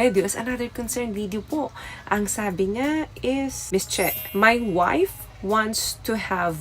video is another concern video po. Ang sabi niya is, Miss Che, my wife wants to have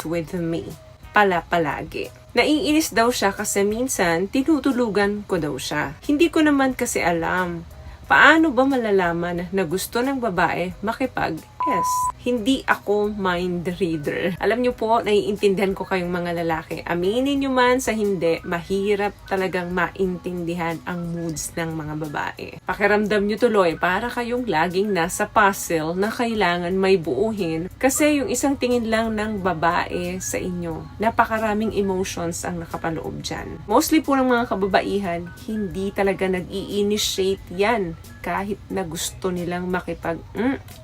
with me. Palagi. Naiinis daw siya kasi minsan tinutulugan ko daw siya. Hindi ko naman kasi alam. Paano ba malalaman na gusto ng babae makipag-S? Hindi ako mind reader. Alam niyo po, naiintindihan ko kayong mga lalaki. Aminin niyo man sa hindi, mahirap talagang maintindihan ang moods ng mga babae. Pakiramdam niyo tuloy, para kayong laging nasa puzzle na kailangan may buuhin. Kasi yung isang tingin lang ng babae sa inyo, napakaraming emotions ang nakapaloob dyan. Mostly po ng mga kababaihan, hindi talaga nag-i-initiate yan kahit na gusto nilang makipag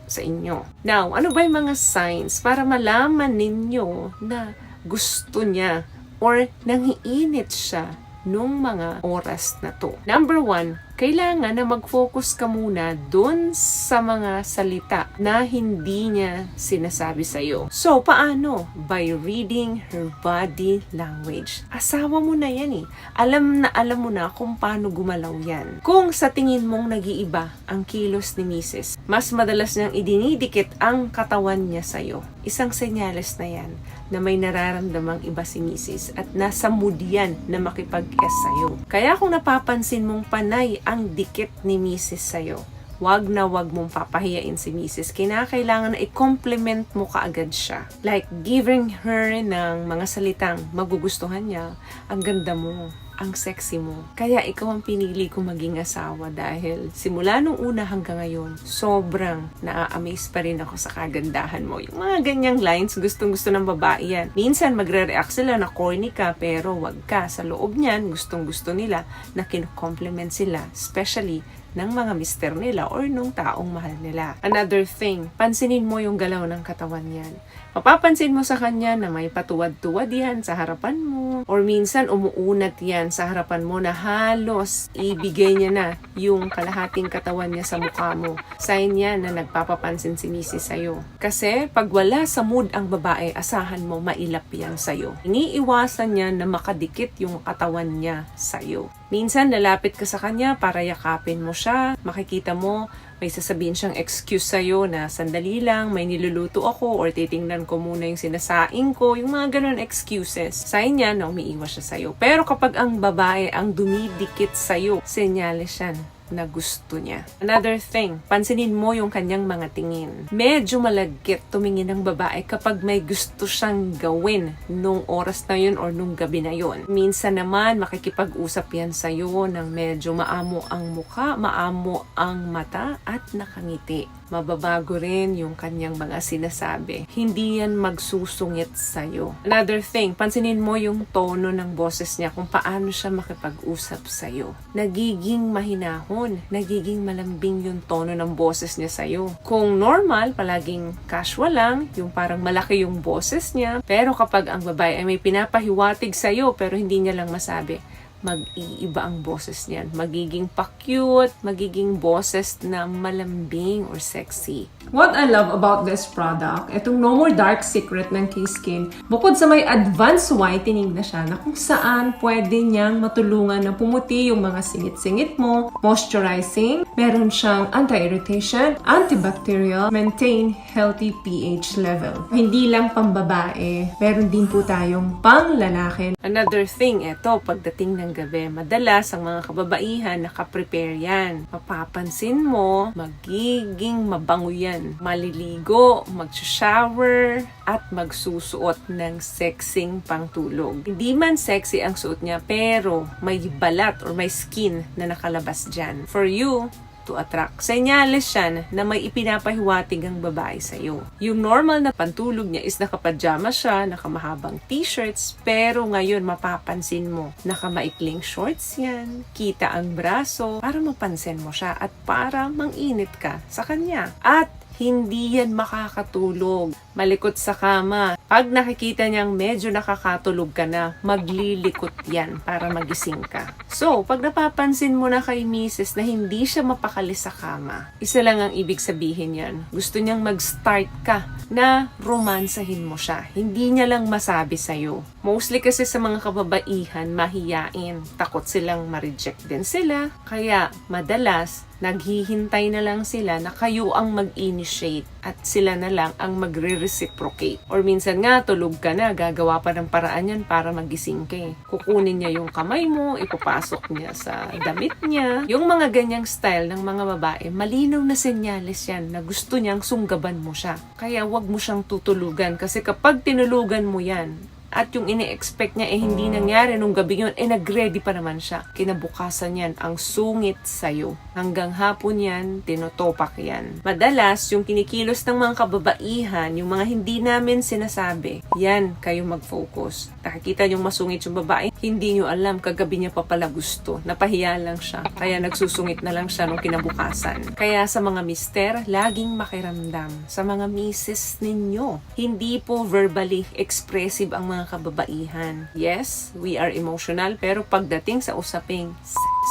sa inyo. Now, ano ba yung mga signs para malaman ninyo na gusto niya or nangiinit siya nung mga oras na to? Number 1, kailangan na mag-focus ka muna dun sa mga salita na hindi niya sinasabi sa'yo. So, paano? By reading her body language. Asawa mo na yan eh. Alam mo na kung paano gumalaw yan. Kung sa tingin mong nag-iiba ang kilos ni Mrs., mas madalas niyang idinidikit ang katawan niya sa'yo. Isang senyales na yan na may nararamdamang iba si Mrs. at nasa mood yan na makipag-S sa'yo. Kaya kung napapansin mong panay ang dikit ni Mrs. sa'yo, wag na wag mong papahiyain si Mrs. Kinakailangan na i-compliment mo kaagad siya. Like giving her ng mga salitang magugustuhan niya. Ang ganda mo, ang sexy mo. Kaya ikaw ang pinili kong maging asawa dahil simula nung una hanggang ngayon, sobrang na-amaze pa rin ako sa kagandahan mo. Yung mga ganyang lines, gustong-gusto ng babae yan. Minsan magre-react sila na corny ka, pero wag ka. Sa loob niyan, gustong-gusto nila na kino-compliment sila, especially ng mga mister nila or nung taong mahal nila. Another thing, pansinin mo yung galaw ng katawan yan. Mapapansin mo sa kanya na may patuwad-tuwad yan sa harapan mo. Or minsan umuunat yan sa harapan mo na halos ibigay niya na yung kalahating katawan niya sa mukha mo. Sign yan na nagpapapansin si Mrs. sa'yo. Kasi pag wala sa mood ang babae, asahan mo mailap yan sa'yo. Iniiwasan niya na makadikit yung katawan niya sa'yo. Minsan lalapit ka sa kanya para yakapin mo siya. Makikita mo may sasabihin siyang excuse sa'yo na sandali lang, may niluluto ako or titingnan ko muna yung sinasaing ko, yung mga ganun excuses. Sign niya na umiiwas siya sa'yo. Pero kapag ang babae ang dumidikit sa'yo, senyales yan na gusto niya. Another thing, pansinin mo yung kanyang mga tingin. Medyo malagkit tumingin ng babae kapag may gusto siyang gawin nung oras na yun or nung gabi na yun. Minsan naman, makikipag-usap yan sa'yo ng medyo maamo ang mukha, maamo ang mata at nakangiti. Mababago rin yung kanyang mga sinasabi. Hindi yan magsusungit sa'yo. Another thing, pansinin mo yung tono ng boses niya kung paano siya makipag-usap sa'yo. Nagiging mahinahon, nagiging malambing yung tono ng boses niya sa'yo. Kung normal, palaging casual lang, yung parang malaki yung boses niya. Pero kapag ang babae ay may pinapahiwatig sa'yo pero hindi niya lang masabi, mag-iiba ang boses niyan. Magiging pa-cute, magiging boses na malambing or sexy. What I love about this product, itong No More Dark Secret ng K-Skin, bukod sa may advanced whitening na siya, na kung saan pwede niyang matulungan na pumuti yung mga singit-singit mo, moisturizing, meron siyang anti-irritation, antibacterial, maintain healthy pH level. Hindi lang pambabae, meron din po tayong pang-lalaki. Another thing, eto, pagdating ng gabi, madalas ang mga kababaihan nakaprepare yan. Mapapansin mo, magiging mabango yan. Maliligo, mag-shower, at magsusuot ng sexing pangtulog. Hindi man sexy ang suot niya, pero may balat or may skin na nakalabas dyan. For you to attract. Senyales siya na may ipinapahiwatig ang babae sa'yo. Yung normal na pantulog niya is nakapajama siya, nakamahabang t-shirts, pero ngayon mapapansin mo, nakamaikling shorts yan, kita ang braso, para mapansin mo siya at para manginit ka sa kanya. At hindi yan makakatulog malikot sa kama. Pag nakikita niyang medyo nakakatulog ka na, maglilikot yan para magising ka. So, pag napapansin mo na kay misis na hindi siya mapakali sa kama, isa lang ang ibig sabihin yan. Gusto niyang mag-start ka na romansahin mo siya. Hindi niya lang masabi sa'yo. Mostly kasi sa mga kababaihan, mahiyain. Takot silang ma-reject din sila. Kaya, madalas, naghihintay na lang sila na kayo ang mag-initiate at sila na lang ang magre-reciprocate. Or minsan nga, tulog ka na, gagawa pa ng paraan yan para magising ka. Kukunin niya yung kamay mo, ipapasok niya sa damit niya. Yung mga ganyang style ng mga babae, malinaw na senyales yan na gusto niyang sunggaban mo siya. Kaya wag mo siyang tutulugan kasi kapag tinulugan mo yan, at yung ini-expect niya hindi nangyari nung gabi yun, nag-ready pa naman siya. Kinabukasan yan, ang sungit sa'yo. Hanggang hapon yan, tinotopak yan. Madalas, yung kinikilos ng mga kababaihan, yung mga hindi namin sinasabi, yan, kayo mag-focus. Nakikita yung masungit yung babae, hindi nyo alam, kagabi niya pa pala gusto. Napahiya lang siya. Kaya nagsusungit na lang siya nung kinabukasan. Kaya sa mga mister, laging makiramdam. Sa mga misis ninyo, hindi po verbally expressive ang mga kababaihan. Yes, we are emotional, pero pagdating sa usaping sex,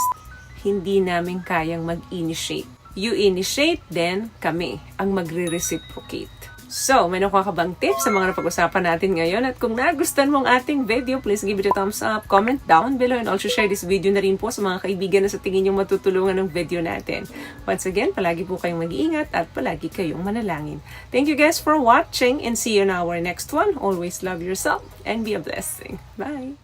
hindi namin kayang mag-initiate. You initiate, then kami ang magre-reciprocate. So, may nakuha ka bang tips sa mga napag-usapan natin ngayon? At kung nagustuhan mo ang ating video, please give it a thumbs up, comment down below, and also share this video na rin po sa mga kaibigan na sa tingin nyo matutulungan ng video natin. Once again, palagi po kayong mag-iingat at palagi kayong manalangin. Thank you guys for watching and see you in our next one. Always love yourself and be a blessing. Bye!